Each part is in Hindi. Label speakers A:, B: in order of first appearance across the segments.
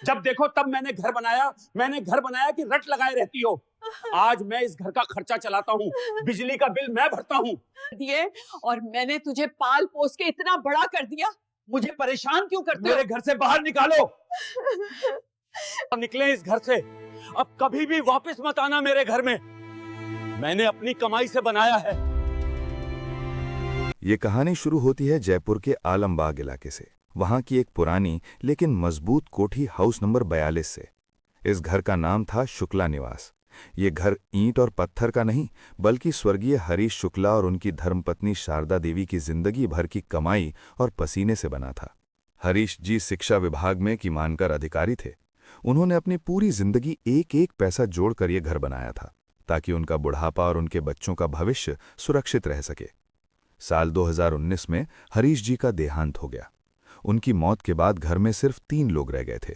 A: जब देखो तब मैंने घर बनाया कि रट लगाए रहती हो। आज मैं इस घर का खर्चा चलाता हूँ, बिजली का बिल मैं भरता हूँ।
B: दिए और मैंने तुझे पाल पोस के इतना बड़ा कर दिया, मुझे परेशान क्यों करते हो?
A: मेरे घर से बाहर निकालो। अब निकले इस घर से, अब कभी भी वापस मत आना मेरे घर में। मैंने अपनी कमाई से बनाया है।
C: ये कहानी शुरू होती है जयपुर के आलमबाग इलाके से। वहां की एक पुरानी लेकिन मजबूत कोठी हाउस नंबर 42 से। इस घर का नाम था शुक्ला निवास। ये घर ईंट और पत्थर का नहीं, बल्कि स्वर्गीय हरीश शुक्ला और उनकी धर्मपत्नी शारदा देवी की जिंदगी भर की कमाई और पसीने से बना था। हरीश जी शिक्षा विभाग में की मानकर अधिकारी थे। उन्होंने अपनी पूरी जिंदगी एक एक पैसा जोड़कर ये घर बनाया था, ताकि उनका बुढ़ापा और उनके बच्चों का भविष्य सुरक्षित रह सके। साल 2019 में हरीश जी का देहांत हो गया। उनकी मौत के बाद घर में सिर्फ 3 लोग रह गए थे।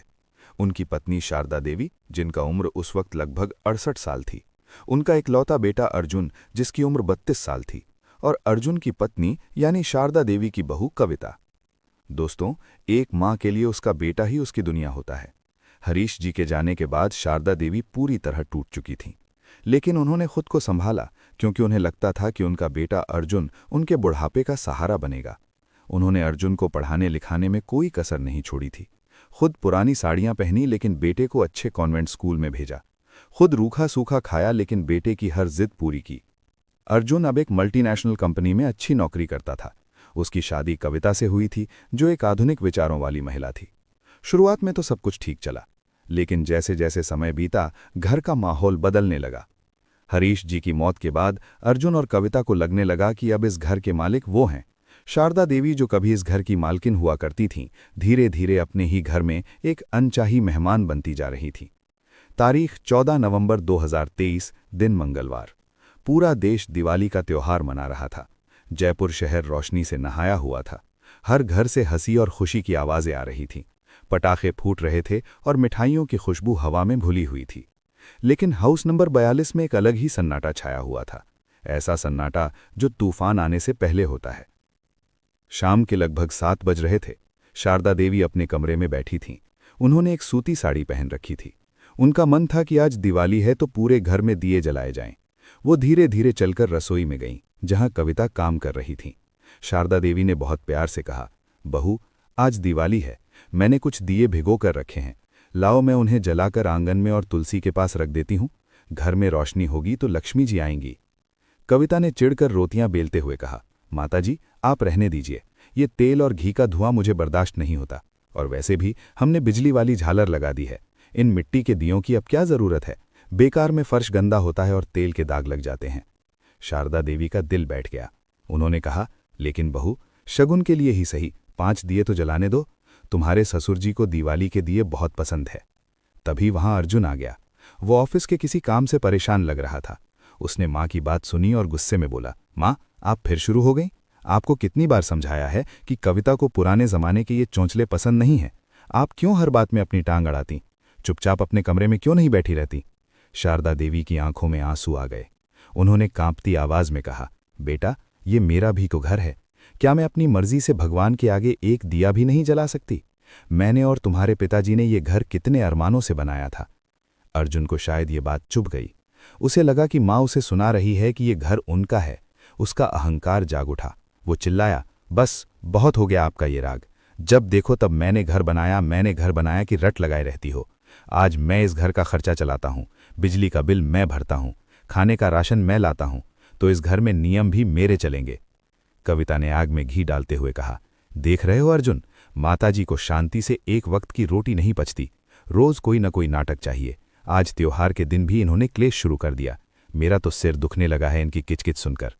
C: उनकी पत्नी शारदा देवी, जिनका उम्र उस वक्त लगभग 68 साल थी, उनका इकलौता बेटा अर्जुन, जिसकी उम्र 32 साल थी, और अर्जुन की पत्नी यानी शारदा देवी की बहू कविता। दोस्तों, एक मां के लिए उसका बेटा ही उसकी दुनिया होता है। हरीश जी के जाने के बाद शारदा देवी पूरी तरह टूट चुकी थीं, लेकिन उन्होंने खुद को संभाला, क्योंकि उन्हें लगता था कि उनका बेटा अर्जुन उनके बुढ़ापे का सहारा बनेगा। उन्होंने अर्जुन को पढ़ाने लिखाने में कोई कसर नहीं छोड़ी थी। खुद पुरानी साड़ियां पहनी, लेकिन बेटे को अच्छे कॉन्वेंट स्कूल में भेजा। खुद रूखा सूखा खाया, लेकिन बेटे की हर जिद पूरी की। अर्जुन अब एक मल्टीनेशनल कंपनी में अच्छी नौकरी करता था। उसकी शादी कविता से हुई थी, जो एक आधुनिक विचारों वाली महिला थी। शुरुआत में तो सब कुछ ठीक चला, लेकिन जैसे जैसे समय बीता, घर का माहौल बदलने लगा। हरीश जी की मौत के बाद अर्जुन और कविता को लगने लगा कि अब इस घर के मालिक वो हैं। शारदा देवी, जो कभी इस घर की मालकिन हुआ करती थीं, धीरे धीरे अपने ही घर में एक अनचाही मेहमान बनती जा रही थीं। तारीख 14 नवंबर 2023, दिन मंगलवार। पूरा देश दिवाली का त्योहार मना रहा था। जयपुर शहर रोशनी से नहाया हुआ था। हर घर से हंसी और खुशी की आवाजें आ रही थीं। पटाखे फूट रहे थे और मिठाइयों की खुशबू हवा में घुली हुई थी। लेकिन हाउस नंबर 42 में एक अलग ही सन्नाटा छाया हुआ था। ऐसा सन्नाटा जो तूफान आने से पहले होता है। शाम के लगभग 7 बज रहे थे। शारदा देवी अपने कमरे में बैठी थीं। उन्होंने एक सूती साड़ी पहन रखी थी। उनका मन था कि आज दिवाली है तो पूरे घर में दिए जलाए जाएं। वो धीरे धीरे चलकर रसोई में गईं, जहां कविता काम कर रही थीं। शारदा देवी ने बहुत प्यार से कहा, बहू, आज दिवाली है, मैंने कुछ दिए भिगो कर रखे हैं, लाओ मैं उन्हें जलाकर आंगन में और तुलसी के पास रख देती हूँ। घर में रोशनी होगी तो लक्ष्मी जी आएंगी। कविता ने चिढ़कर रोटियां बेलते हुए कहा, माताजी, आप रहने दीजिए, ये तेल और घी का धुआं मुझे बर्दाश्त नहीं होता, और वैसे भी हमने बिजली वाली झालर लगा दी है। इन मिट्टी के दियों की अब क्या जरूरत है? बेकार में फर्श गंदा होता है और तेल के दाग लग जाते हैं। शारदा देवी का दिल बैठ गया। उन्होंने कहा, लेकिन बहू, शगुन के लिए ही सही 5 दिए तो जलाने दो। तुम्हारे ससुर जी को दिवाली के दिए बहुत पसंद है। तभी वहां अर्जुन आ गया। वो ऑफिस के किसी काम से परेशान लग रहा था। उसने माँ की बात सुनी और गुस्से में बोला, माँ, आप फिर शुरू हो गई? आपको कितनी बार समझाया है कि कविता को पुराने जमाने के ये चोंचले पसंद नहीं है। आप क्यों हर बात में अपनी टांग अड़ाती? चुपचाप अपने कमरे में क्यों नहीं बैठी रहती? शारदा देवी की आंखों में आंसू आ गए। उन्होंने कांपती आवाज में कहा, बेटा, ये मेरा भी तो घर है। क्या मैं अपनी मर्जी से भगवान के आगे एक दिया भी नहीं जला सकती? मैंने और तुम्हारे पिताजी ने ये घर कितने अरमानों से बनाया था। अर्जुन को शायद ये बात चुभ गई। उसे लगा कि माँ उसे सुना रही है कि ये घर उनका है। उसका अहंकार जाग उठा। वो चिल्लाया, बस, बहुत हो गया आपका ये राग। जब देखो तब मैंने घर बनाया कि रट लगाए रहती हो। आज मैं इस घर का खर्चा चलाता हूँ, बिजली का बिल मैं भरता हूँ, खाने का राशन मैं लाता हूँ, तो इस घर में नियम भी मेरे चलेंगे। कविता ने आग में घी डालते हुए कहा, देख रहे हो अर्जुन, माताजी को शांति से एक वक्त की रोटी नहीं पचती। रोज कोई न कोई नाटक चाहिए। आज त्योहार के दिन भी इन्होंने क्लेश शुरू कर दिया। मेरा तो सिर दुखने लगा है इनकी किचकिच सुनकर।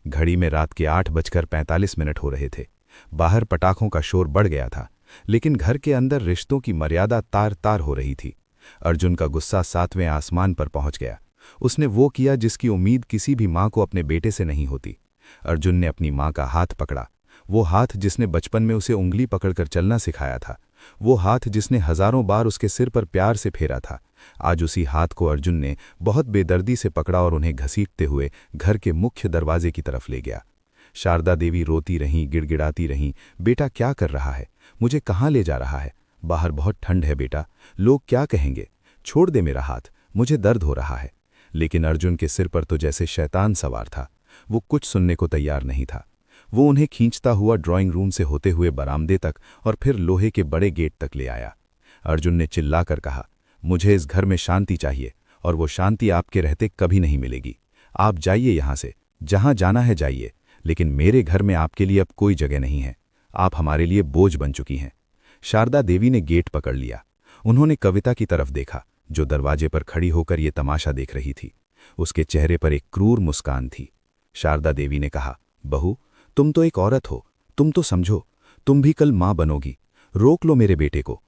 C: घड़ी में रात के 8:45 हो रहे थे। बाहर पटाखों का शोर बढ़ गया था, लेकिन घर के अंदर रिश्तों की मर्यादा तार तार हो रही थी। अर्जुन का गुस्सा 7वें आसमान पर पहुंच गया। उसने वो किया जिसकी उम्मीद किसी भी माँ को अपने बेटे से नहीं होती। अर्जुन ने अपनी माँ का हाथ पकड़ा। वो हाथ जिसने बचपन में उसे उंगली पकड़कर चलना सिखाया था। वो हाथ जिसने हजारों बार उसके सिर पर प्यार से फेरा था। आज उसी हाथ को अर्जुन ने बहुत बेदर्दी से पकड़ा और उन्हें घसीटते हुए घर के मुख्य दरवाजे की तरफ ले गया। शारदा देवी रोती रहीं, गिड़गिड़ाती रहीं, बेटा क्या कर रहा है? मुझे कहाँ ले जा रहा है? बाहर बहुत ठंड है बेटा, लोग क्या कहेंगे, छोड़ दे मेरा हाथ, मुझे दर्द हो रहा है। लेकिन अर्जुन के सिर पर तो जैसे शैतान सवार था। वो कुछ सुनने को तैयार नहीं था। वो उन्हें खींचता हुआ ड्राइंग रूम से होते हुए बरामदे तक और फिर लोहे के बड़े गेट तक ले आया। अर्जुन ने चिल्लाकर कहा, मुझे इस घर में शांति चाहिए और वो शांति आपके रहते कभी नहीं मिलेगी। आप जाइए यहाँ से, जहाँ जाना है जाइए, लेकिन मेरे घर में आपके लिए अब कोई जगह नहीं है। आप हमारे लिए बोझ बन चुकी हैं। शारदा देवी ने गेट पकड़ लिया। उन्होंने कविता की तरफ देखा, जो दरवाजे पर खड़ी होकर ये तमाशा देख रही थी। उसके चेहरे पर एक क्रूर मुस्कान थी। शारदा देवी ने कहा, बहू, तुम तो एक औरत हो, तुम तो समझो, तुम भी कल मां बनोगी, रोक लो मेरे बेटे को।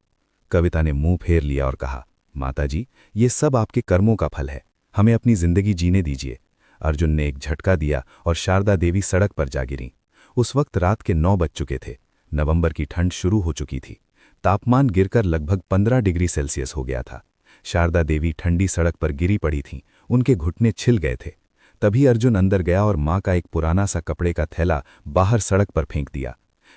C: कविता ने मुंह फेर लिया और कहा, माताजी, ये सब आपके कर्मों का फल है, हमें अपनी जिंदगी जीने दीजिए। अर्जुन ने एक झटका दिया और शारदा देवी सड़क पर जा गिरीं। उस वक्त रात के 9 बज चुके थे। नवंबर की ठंड शुरू हो चुकी थी। तापमान गिरकर लगभग 15 डिग्री सेल्सियस हो गया था। शारदा देवी ठंडी सड़क पर गिरी पड़ी थीं, उनके घुटने छिल गए थे। तभी अर्जुन अंदर गया और मां का एक पुराना सा कपड़े का थैला बाहर सड़क पर फेंक दिया।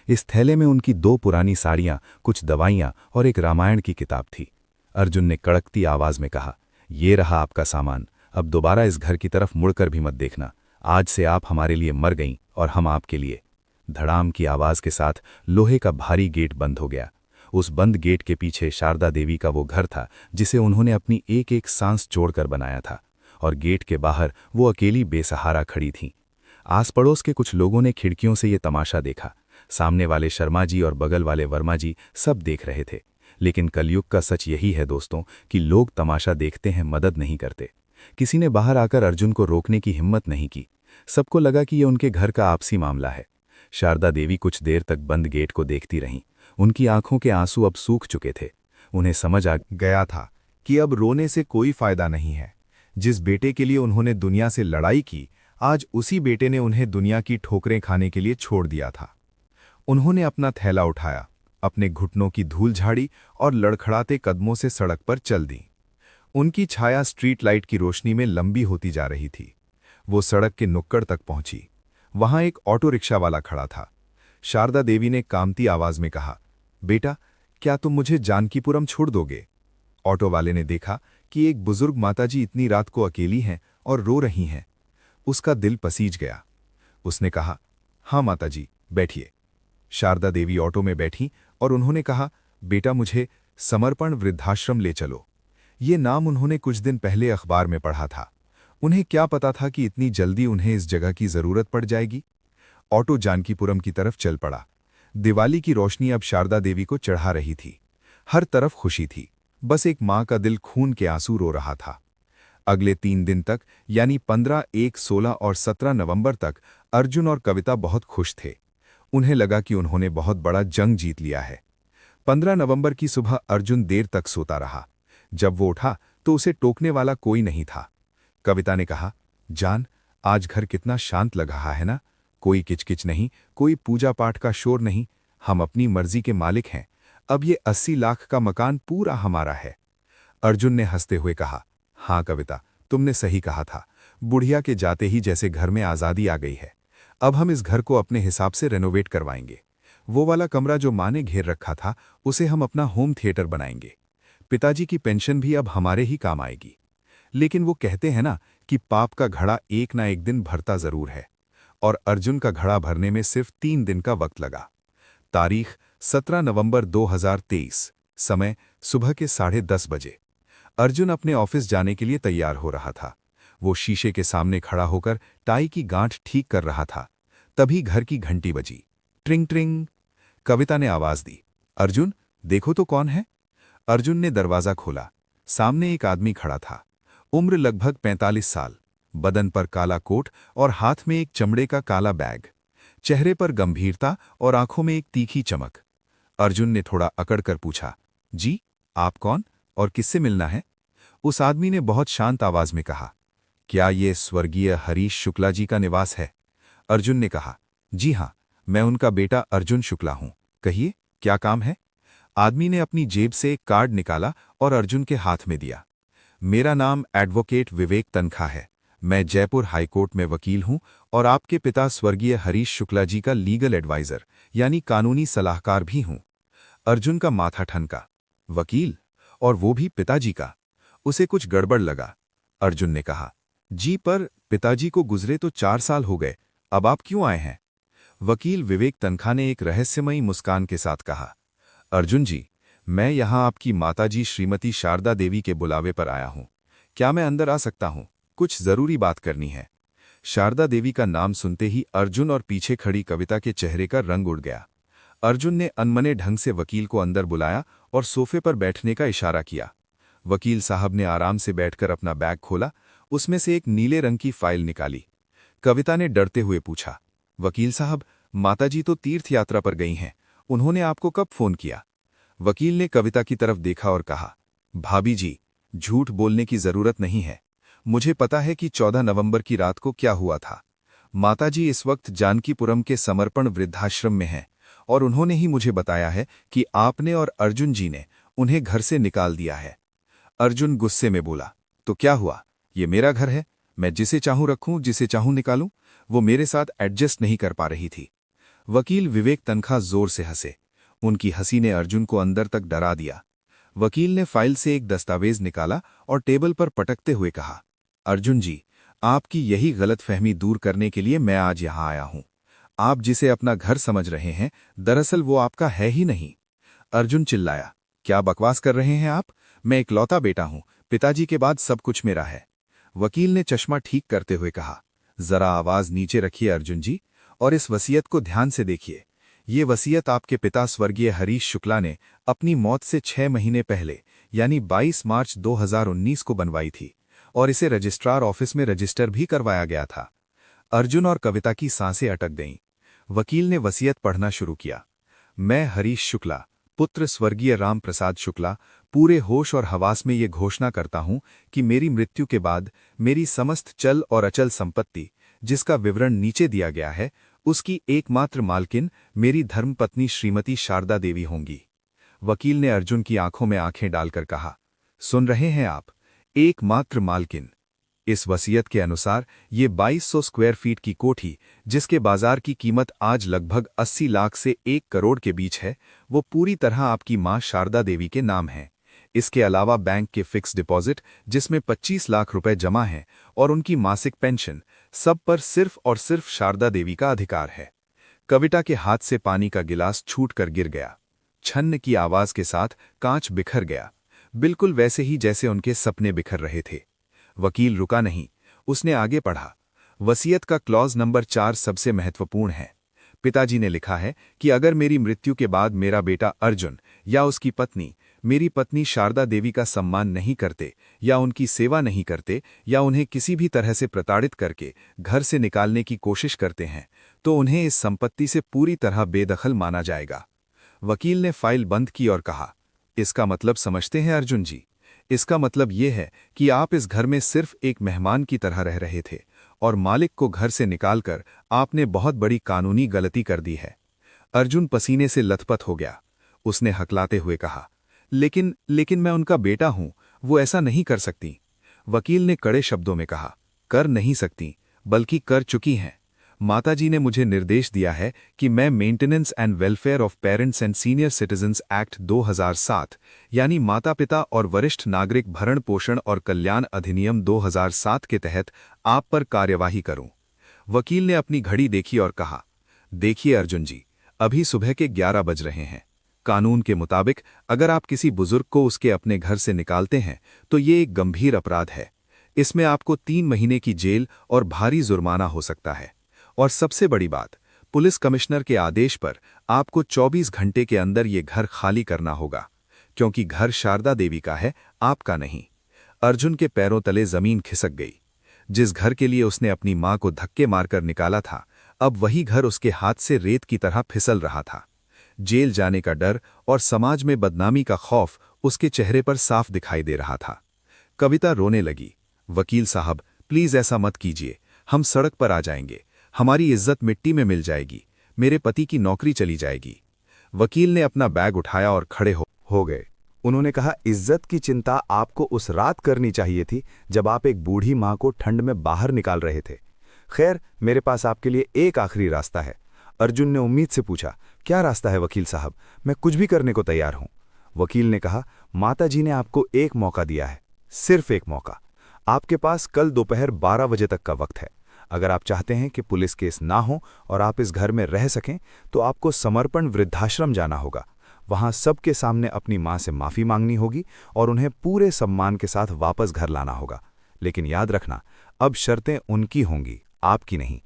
C: इस थैले में उनकी 2 पुरानी साड़ियां, कुछ दवाइयां और एक रामायण की किताब थी। अर्जुन ने कड़कती आवाज में कहा, ये रहा आपका सामान, अब दोबारा इस घर की तरफ मुड़कर भी मत देखना। आज से आप हमारे लिए मर गईं और हम आपके लिए। धड़ाम की आवाज के साथ लोहे का भारी गेट बंद हो गया। उस बंद गेट के पीछे शारदा देवी का वो घर था जिसे उन्होंने अपनी एक एक सांस जोड़कर बनाया था, और गेट के बाहर वो अकेली बेसहारा खड़ी थीं। आस पड़ोस के कुछ लोगों ने खिड़कियों से ये तमाशा देखा। सामने वाले शर्मा जी और बगल वाले वर्मा जी सब देख रहे थे। लेकिन कलयुग का सच यही है दोस्तों कि लोग तमाशा देखते हैं, मदद नहीं करते। किसी ने बाहर आकर अर्जुन को रोकने की हिम्मत नहीं की। सबको लगा कि ये उनके घर का आपसी मामला है। शारदा देवी कुछ देर तक बंद गेट को देखती रहीं। उनकी आंखों के आंसू अब सूख चुके थे। उन्हें समझ आ
D: गया था कि अब रोने से कोई फायदा नहीं है। जिस बेटे के लिए उन्होंने दुनिया से लड़ाई की, आज उसी बेटे ने उन्हें दुनिया की ठोकरें खाने के लिए छोड़ दिया था। उन्होंने अपना थैला उठाया, अपने घुटनों की धूल झाड़ी और लड़खड़ाते कदमों से सड़क पर चल दी। उनकी छाया स्ट्रीट लाइट की रोशनी में लंबी होती जा रही थी। वो सड़क के नुक्कड़ तक पहुंची। वहां एक ऑटो रिक्शा वाला खड़ा था। शारदा देवी ने कामती आवाज में कहा, बेटा, क्या तुम मुझे जानकीपुरम छोड़ दोगे? ऑटो वाले ने देखा कि एक बुजुर्ग माताजी इतनी रात को अकेली हैं और रो रही हैं। उसका दिल पसीज गया। उसने कहा, हाँ माताजी, बैठिए। शारदा देवी ऑटो में बैठी और उन्होंने कहा, बेटा, मुझे समर्पण वृद्धाश्रम ले चलो। ये नाम उन्होंने कुछ दिन पहले अखबार में पढ़ा था। उन्हें क्या पता था कि इतनी जल्दी उन्हें इस जगह की जरूरत पड़ जाएगी। ऑटो जानकीपुरम की तरफ चल पड़ा। दिवाली की रोशनी अब शारदा देवी को चढ़ा रही थी। हर तरफ खुशी थी, बस एक मां का दिल खून के आंसू रो रहा था। अगले 3 दिन तक, यानी 15, 1, 16 और 17 नवंबर तक अर्जुन और कविता बहुत खुश थे। उन्हें लगा कि उन्होंने बहुत बड़ा जंग जीत लिया है। 15 नवंबर की सुबह अर्जुन देर तक सोता रहा। जब वो उठा तो उसे टोकने वाला कोई नहीं था। कविता ने कहा, जान, आज घर कितना शांत लग रहा है ना? कोई किचकिच नहीं, कोई पूजा पाठ का शोर नहीं। हम अपनी मर्जी के मालिक हैं। अब ये 80 लाख का मकान पूरा हमारा है। अर्जुन ने हंसते हुए कहा, हाँ कविता, तुमने सही कहा था। बुढ़िया के जाते ही जैसे घर में आज़ादी आ गई है। अब हम इस घर को अपने हिसाब से रेनोवेट करवाएंगे। वो वाला कमरा जो माँ ने घेर रखा था, उसे हम अपना होम थिएटर बनाएंगे। पिताजी की पेंशन भी अब हमारे ही काम आएगी। लेकिन वो कहते हैं ना कि पाप का घड़ा एक ना एक दिन भरता जरूर है, और अर्जुन का घड़ा भरने में सिर्फ 3 दिन का वक्त लगा। तारीख 17 नवंबर 2023, समय सुबह के 10:30 बजे। अर्जुन अपने ऑफिस जाने के लिए तैयार हो रहा था। वो शीशे के सामने खड़ा होकर टाई की गांठ ठीक कर रहा था। तभी घर की घंटी बजी। ट्रिंग ट्रिंग। कविता ने आवाज दी, अर्जुन, देखो तो कौन है। अर्जुन ने दरवाजा खोला। सामने एक आदमी खड़ा था। उम्र लगभग 45 साल, बदन पर काला कोट और हाथ में एक चमड़े का काला बैग। चेहरे पर गंभीरता और आंखों में एक तीखी चमक। अर्जुन ने थोड़ा अकड़ कर पूछा, जी, आप कौन और किससे मिलना है? उस आदमी ने बहुत शांत आवाज में कहा, क्या ये स्वर्गीय हरीश शुक्ला जी का निवास है? अर्जुन ने कहा, जी हाँ, मैं उनका बेटा अर्जुन शुक्ला हूं। कहिए, क्या काम है? आदमी ने अपनी जेब से एक कार्ड निकाला और अर्जुन के हाथ में दिया। मेरा नाम एडवोकेट विवेक तनखा है। मैं जयपुर हाईकोर्ट में वकील हूं और आपके पिता स्वर्गीय हरीश शुक्ला जी का लीगल एडवाइजर यानी कानूनी सलाहकार भी हूं। अर्जुन का माथा ठनका। वकील? और वो भी पिताजी का? उसे कुछ गड़बड़ लगा। अर्जुन ने कहा, जी पर पिताजी को गुजरे तो 4 साल हो गए, अब आप क्यों आए हैं? वकील विवेक तनखा ने एक रहस्यमयी मुस्कान के साथ कहा, अर्जुन जी, मैं यहाँ आपकी माताजी श्रीमती शारदा देवी के बुलावे पर आया हूँ। क्या मैं अंदर आ सकता हूँ? कुछ जरूरी बात करनी है। शारदा देवी का नाम सुनते ही अर्जुन और पीछे खड़ी कविता के चेहरे का रंग उड़ गया। अर्जुन ने अनमने ढंग से वकील को अंदर बुलाया और सोफे पर बैठने का इशारा किया। वकील साहब ने आराम से बैठकर अपना बैग खोला, उसमें से एक नीले रंग की फाइल निकाली। कविता ने डरते हुए पूछा, वकील साहब, माताजी तो तीर्थ यात्रा पर गई हैं, उन्होंने आपको कब फोन किया? वकील ने कविता की तरफ देखा और कहा, भाभी जी, झूठ बोलने की जरूरत नहीं है। मुझे पता है कि 14 नवंबर की रात को क्या हुआ था। माताजी इस वक्त जानकीपुरम के समर्पण वृद्धाश्रम में हैं और उन्होंने ही मुझे बताया है कि आपने और अर्जुन जी ने उन्हें घर से निकाल दिया है। अर्जुन गुस्से में बोला, तो क्या हुआ? ये मेरा घर है, मैं जिसे चाहूं रखूं, जिसे चाहूं निकालूं। वो मेरे साथ एडजस्ट नहीं कर पा रही थी। वकील विवेक तनखा जोर से हंसे। उनकी हंसी ने अर्जुन को अंदर तक डरा दिया। वकील ने फाइल से एक दस्तावेज निकाला और टेबल पर पटकते हुए कहा, अर्जुन जी, आपकी यही गलतफहमी दूर करने के लिए मैं आज यहां आया हूं। आप जिसे अपना घर समझ रहे हैं, दरअसल वो आपका है ही नहीं। अर्जुन चिल्लाया, क्या बकवास कर रहे हैं आप? मैं इकलौता बेटा हूं, पिताजी के बाद सब कुछ मेरा है। वकील ने चश्मा ठीक करते हुए कहा, जरा आवाज नीचे रखिए अर्जुन जी, और इस वसीयत को ध्यान से देखिए। ये वसीयत आपके पिता स्वर्गीय हरीश शुक्ला ने अपनी मौत से 6 महीने पहले यानी 22 मार्च 2019 को बनवाई थी और इसे रजिस्ट्रार ऑफिस में रजिस्टर भी करवाया गया था। अर्जुन और कविता की सांसें अटक गईं। वकील ने वसीयत पढ़ना शुरू किया। मैं हरीश शुक्ला, पुत्र स्वर्गीय राम प्रसाद शुक्ला, पूरे होश और हवास में ये घोषणा करता हूं कि मेरी मृत्यु के बाद मेरी समस्त चल और अचल संपत्ति, जिसका विवरण नीचे दिया गया है, उसकी एकमात्र मालकिन मेरी धर्मपत्नी श्रीमती शारदा देवी होंगी। वकील ने अर्जुन की आंखों में आंखें डालकर कहा, सुन रहे हैं आप? एकमात्र मालकिन। इस वसीयत के अनुसार ये 2200 स्क्वायर फीट की कोठी, जिसके बाजार की कीमत आज लगभग 80 लाख से 1 करोड़ के बीच है, वो पूरी तरह आपकी मां शारदा देवी के नाम है। इसके अलावा बैंक के फिक्स डिपॉजिट, जिसमें 25 लाख रुपए जमा हैं, और उनकी मासिक पेंशन, सब पर सिर्फ और सिर्फ शारदा देवी का अधिकार है। कविता के हाथ से पानी का गिलास छूटकर गिर गया। छन्न की आवाज के साथ कांच बिखर गया, बिल्कुल वैसे ही जैसे उनके सपने बिखर रहे थे। वकील रुका नहीं, उसने आगे पढ़ा, वसीयत का क्लॉज नंबर 4 सबसे महत्वपूर्ण है। पिताजी ने लिखा है कि अगर मेरी मृत्यु के बाद मेरा बेटा अर्जुन या उसकी पत्नी मेरी पत्नी शारदा देवी का सम्मान नहीं करते या उनकी सेवा नहीं करते या उन्हें किसी भी तरह से प्रताड़ित करके घर से निकालने की कोशिश करते हैं, तो उन्हें इस संपत्ति से पूरी तरह बेदखल माना जाएगा। वकील ने फाइल बंद की और कहा, इसका मतलब समझते हैं अर्जुन जी? इसका मतलब ये है कि आप इस घर में सिर्फ एक मेहमान की तरह रह रहे थे और मालिक को घर से निकालकर आपने बहुत बड़ी कानूनी गलती कर दी है। अर्जुन पसीने से लथपथ हो गया। उसने हकलाते हुए कहा, लेकिन मैं उनका बेटा हूं, वो ऐसा नहीं कर सकती। वकील ने कड़े शब्दों में कहा, कर नहीं सकती, बल्कि कर चुकी हैं। माताजी ने मुझे निर्देश दिया है कि मैं maintenance and welfare of parents and senior citizens act 2007 यानी माता पिता और वरिष्ठ नागरिक भरण पोषण और कल्याण अधिनियम 2007 के तहत आप पर कार्यवाही करूं। वकील ने अपनी घड़ी देखी और कहा, देखिए अर्जुन जी, अभी सुबह के 11 बज रहे हैं। कानून के मुताबिक अगर आप किसी बुजुर्ग को उसके अपने घर से निकालते हैं तो ये एक गंभीर अपराध है। इसमें आपको 3 महीने की जेल और भारी जुर्माना हो सकता है। और सबसे बड़ी बात, पुलिस कमिश्नर के आदेश पर आपको 24 घंटे के अंदर ये घर खाली करना होगा, क्योंकि घर शारदा देवी का है, आपका नहीं। अर्जुन के पैरों तले जमीन खिसक गई। जिस घर के लिए उसने अपनी मां को धक्के मारकर निकाला था, अब वही घर उसके हाथ से रेत की तरह फिसल रहा था। जेल जाने का डर और समाज में बदनामी का खौफ उसके चेहरे पर साफ दिखाई दे रहा था। कविता रोने लगी, वकील साहब, प्लीज ऐसा मत कीजिए, हम सड़क पर आ जाएंगे, हमारी इज्जत मिट्टी में मिल जाएगी, मेरे पति की नौकरी चली जाएगी। वकील ने अपना बैग उठाया और खड़े हो गए।
E: उन्होंने कहा, इज्जत की चिंता आपको उस रात करनी चाहिए थी जब आप एक बूढ़ी मां को ठंड में बाहर निकाल रहे थे। खैर, मेरे पास आपके लिए एक आखिरी रास्ता है। अर्जुन ने उम्मीद से पूछा, क्या रास्ता है वकील साहब, मैं कुछ भी करने को तैयार हूं। वकील ने कहा, माताजी ने आपको एक मौका दिया है, सिर्फ एक मौका। आपके पास कल दोपहर 12 बजे तक का वक्त है। अगर आप चाहते हैं कि पुलिस केस ना हो और आप इस घर में रह सकें तो आपको समर्पण वृद्धाश्रम जाना होगा। वहां सबके सामने अपनी मां से माफी मांगनी होगी और उन्हें पूरे सम्मान के साथ वापस घर लाना होगा। लेकिन याद रखना, अब शर्तें उनकी होंगी, आपकी नहीं।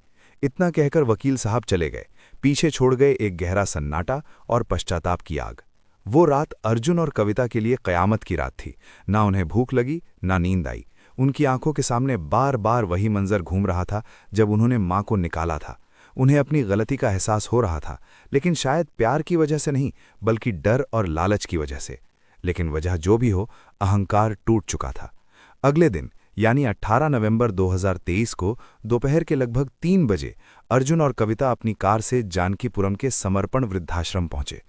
E: इतना कहकर वकील साहब चले गए। पीछे छोड़ गए एक गहरा सन्नाटा और पश्चाताप की आग। वो रात अर्जुन और कविता के लिए कयामत की रात थी। ना उन्हें भूख लगी, ना नींद आई। उनकी आंखों के सामने बार बार वही मंजर घूम रहा था जब उन्होंने मां को निकाला था। उन्हें अपनी गलती का एहसास हो रहा था, लेकिन शायद प्यार की वजह से नहीं, बल्कि डर और लालच की वजह से। लेकिन वजह जो भी हो, अहंकार टूट चुका था। अगले दिन यानी 18 नवंबर 2023 को दोपहर के लगभग 3 बजे अर्जुन और कविता अपनी कार से जानकीपुरम के समर्पण वृद्धाश्रम पहुंचे।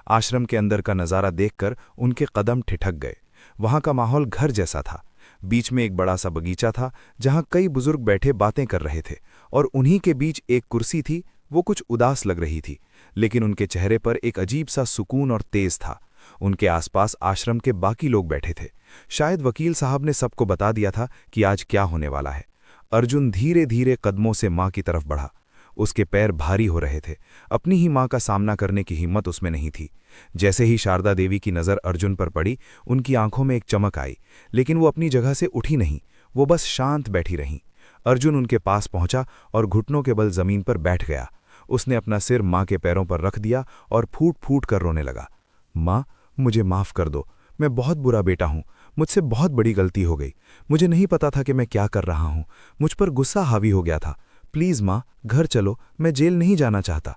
E: आश्रम के अंदर का नज़ारा देखकर उनके कदम ठिठक गए। वहां का माहौल घर जैसा था। बीच में एक बड़ा सा बगीचा था जहां कई बुजुर्ग बैठे बातें कर रहे थे और उन्हीं के बीच एक कुर्सी थी। वो कुछ उदास लग रही थी, लेकिन उनके चेहरे पर एक अजीब सा सुकून और तेज था। उनके आसपास आश्रम के बाकी लोग बैठे थे। शायद वकील साहब ने सबको बता दिया था कि आज क्या होने वाला है। अर्जुन धीरे धीरे कदमों से मां की तरफ बढ़ा। उसके पैर भारी हो रहे थे। अपनी ही मां का सामना करने की हिम्मत उसमें नहीं थी। जैसे ही शारदा देवी की नज़र अर्जुन पर पड़ी, उनकी आंखों में एक चमक आई, लेकिन वो अपनी जगह से उठी नहीं। वो बस शांत बैठी रहीं। अर्जुन उनके पास पहुंचा और घुटनों के बल जमीन पर बैठ गया। उसने अपना सिर मां के पैरों पर रख दिया और फूट फूट कर रोने लगा। मां, मुझे माफ़ कर दो। मैं बहुत बुरा बेटा हूं। मुझसे बहुत बड़ी गलती हो गई। मुझे नहीं पता था कि मैं क्या कर रहा हूं। मुझ पर गुस्सा हावी हो गया था। प्लीज़ मां, घर चलो, मैं जेल नहीं जाना चाहता।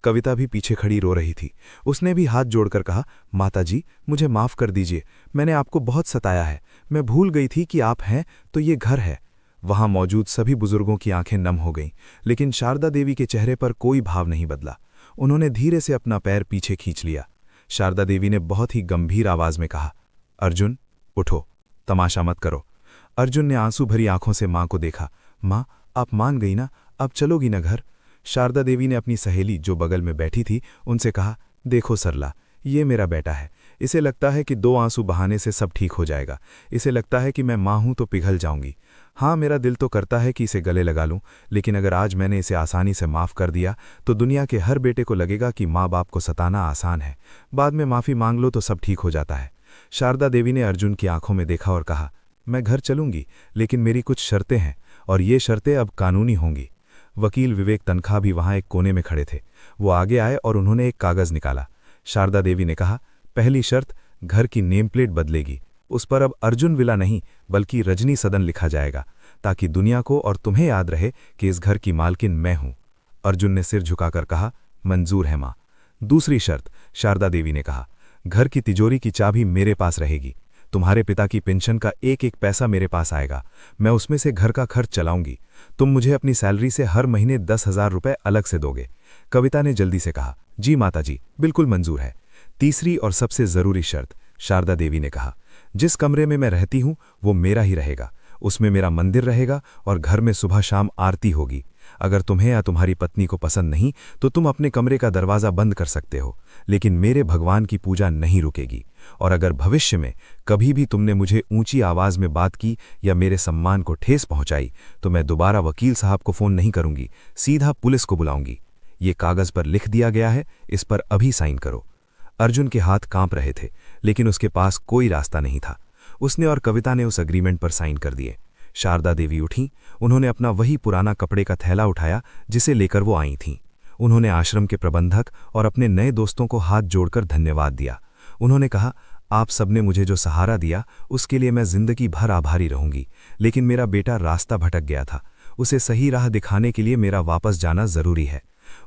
E: कविता भी पीछे खड़ी रो रही थी। उसने भी हाथ जोड़कर कहा, माताजी, मुझे माफ़ कर दीजिए। मैंने आपको बहुत सताया है। मैं भूल गई थी कि आप हैं तो ये घर है। वहां मौजूद सभी बुजुर्गों की आंखें नम हो गईं, लेकिन शारदा देवी के चेहरे पर कोई भाव नहीं बदला। उन्होंने धीरे से अपना पैर पीछे खींच लिया। शारदा देवी ने बहुत ही गंभीर आवाज में कहा, अर्जुन, उठो, तमाशा मत करो। अर्जुन ने आंसू भरी आंखों से मां को देखा। मां, आप मान गई ना? अब चलोगी ना घर? शारदा देवी ने अपनी सहेली जो बगल में बैठी थी उनसे कहा, देखो सरला, ये मेरा बेटा है। इसे लगता है कि 2 आंसू बहाने से सब ठीक हो जाएगा। इसे लगता है कि मैं मां हूं तो पिघल जाऊंगी। हाँ, मेरा दिल तो करता है कि इसे गले लगा लूं, लेकिन अगर आज मैंने इसे आसानी से माफ़ कर दिया तो दुनिया के हर बेटे को लगेगा कि माँ बाप को सताना आसान है। बाद में माफ़ी मांग लो तो सब ठीक हो जाता है। शारदा देवी ने अर्जुन की आंखों में देखा और कहा, मैं घर चलूंगी, लेकिन मेरी कुछ शर्तें हैं और ये शर्तें अब कानूनी होंगी। वकील विवेक तनखा भी वहां एक कोने में खड़े थे। वो आगे आए और उन्होंने एक कागज़ निकाला। शारदा देवी ने कहा, पहली शर्त, घर की नेम प्लेट बदलेगी। उस पर अब अर्जुन विला नहीं बल्कि रजनी सदन लिखा जाएगा, ताकि दुनिया को और तुम्हें याद रहे कि इस घर की मालकिन मैं हूं। अर्जुन ने सिर झुकाकर कहा, मंजूर है मां। दूसरी शर्त, शारदा देवी ने कहा, घर की तिजोरी की चाबी मेरे पास रहेगी। तुम्हारे पिता की पेंशन का एक एक पैसा मेरे पास आएगा। मैं उसमें से घर का खर्च चलाऊंगी। तुम मुझे अपनी सैलरी से हर महीने 10,000 रुपए अलग से दोगे। कविता ने जल्दी से कहा, जी माताजी, बिल्कुल मंजूर है। तीसरी और सबसे जरूरी शर्त, शारदा देवी ने कहा, जिस कमरे में मैं रहती हूं वो मेरा ही रहेगा। उसमें मेरा मंदिर रहेगा और घर में सुबह शाम आरती होगी। अगर तुम्हें या तुम्हारी पत्नी को पसंद नहीं तो तुम अपने कमरे का दरवाज़ा बंद कर सकते हो, लेकिन मेरे भगवान की पूजा नहीं रुकेगी। और अगर भविष्य में कभी भी तुमने मुझे ऊंची आवाज़ में बात की या मेरे सम्मान को ठेस पहुंचाई तो मैं दोबारा वकील साहब को फ़ोन नहीं करूंगी, सीधा पुलिस को बुलाऊंगी। ये कागज़ पर लिख दिया गया है, इस पर अभी साइन करो। अर्जुन के हाथ कांप रहे थे, लेकिन उसके पास कोई रास्ता नहीं था। उसने और कविता ने उस अग्रीमेंट पर साइन कर दिए। शारदा देवी उठी। उन्होंने अपना वही पुराना कपड़े का थैला उठाया जिसे लेकर वो आई थीं। उन्होंने आश्रम के प्रबंधक और अपने नए दोस्तों को हाथ जोड़कर धन्यवाद दिया। उन्होंने कहा, आप सबने मुझे जो सहारा दिया उसके लिए मैं जिंदगी भर आभारी रहूंगी, लेकिन मेरा बेटा रास्ता भटक गया था। उसे सही राह दिखाने के लिए मेरा वापस जाना जरूरी है।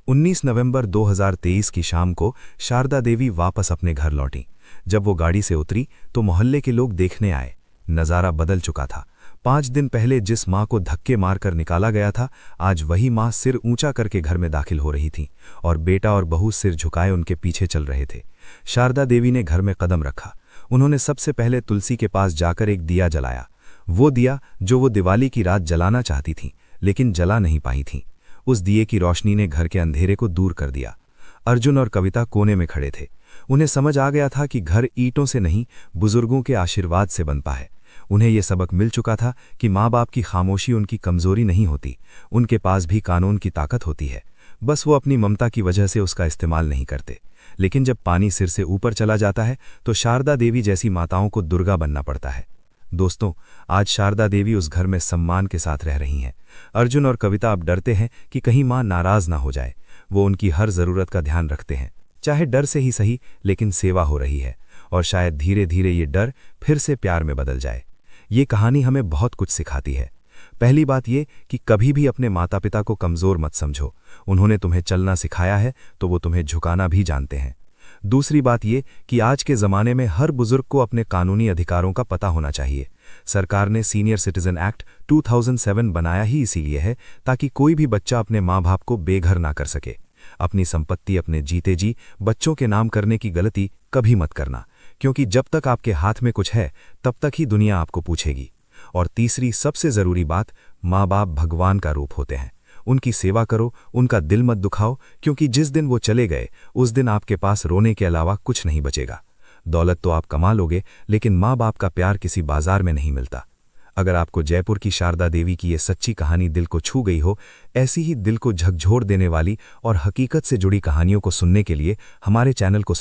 E: 19 नवंबर 2023 की शाम को शारदा देवी वापस अपने घर लौटी। जब वो गाड़ी से उतरी तो मोहल्ले के लोग देखने आए। नज़ारा बदल चुका था। 5 दिन पहले जिस मां को धक्के मारकर निकाला गया था, आज वही मां सिर ऊंचा करके घर में दाखिल हो रही थी और बेटा और बहू सिर झुकाए उनके पीछे चल रहे थे। शारदा देवी ने घर में कदम रखा। उन्होंने सबसे पहले तुलसी के पास जाकर एक दिया जलाया। वो दिया जो वो दिवाली की रात जलाना चाहती थीं, लेकिन जला नहीं पाई थीं। उस दिए की रोशनी ने घर के अंधेरे को दूर कर दिया।
D: अर्जुन और कविता कोने में खड़े थे। उन्हें समझ आ गया था कि घर ईंटों से नहीं, बुजुर्गों के आशीर्वाद से बनता है। उन्हें यह सबक मिल चुका था कि माँ बाप की खामोशी उनकी कमजोरी नहीं होती, उनके पास भी कानून की ताकत होती है। बस वो अपनी ममता की वजह से उसका इस्तेमाल नहीं करते। लेकिन जब पानी सिर से ऊपर चला जाता है तो शारदा देवी जैसी माताओं को दुर्गा बनना पड़ता है। दोस्तों, आज शारदा देवी उस घर में सम्मान के साथ रह रही हैं। अर्जुन और कविता अब डरते हैं कि कहीं माँ नाराज ना हो जाए। वो उनकी हर जरूरत का ध्यान रखते हैं, चाहे डर से ही सही, लेकिन सेवा हो रही है और शायद धीरे धीरे ये डर फिर से प्यार में बदल जाए। ये कहानी हमें बहुत कुछ सिखाती है। पहली बात ये कि कभी भी अपने माता पिता को कमजोर मत समझो। उन्होंने तुम्हें चलना सिखाया है तो वो तुम्हें झुकाना भी जानते हैं। दूसरी बात ये कि आज के ज़माने में हर बुजुर्ग को अपने कानूनी अधिकारों का पता होना चाहिए। सरकार ने सीनियर सिटीजन एक्ट 2007 बनाया ही इसीलिए है ताकि कोई भी बच्चा अपने माँ बाप को बेघर ना कर सके। अपनी संपत्ति अपने जीते जी बच्चों के नाम करने की गलती कभी मत करना, क्योंकि जब तक आपके हाथ में कुछ है तब तक ही दुनिया आपको पूछेगी। और तीसरी सबसे ज़रूरी बात, माँ बाप भगवान का रूप होते हैं। उनकी सेवा करो, उनका दिल मत दुखाओ, क्योंकि जिस दिन वो चले गए उस दिन आपके पास रोने के अलावा कुछ नहीं बचेगा। दौलत तो आप कमा लोगे, लेकिन माँ बाप का प्यार किसी बाजार में नहीं मिलता। अगर आपको जयपुर की शारदा देवी की ये सच्ची कहानी दिल को छू गई हो, ऐसी ही दिल को झकझोर देने वाली और हकीकत से जुड़ी कहानियों को सुनने के लिए हमारे चैनल को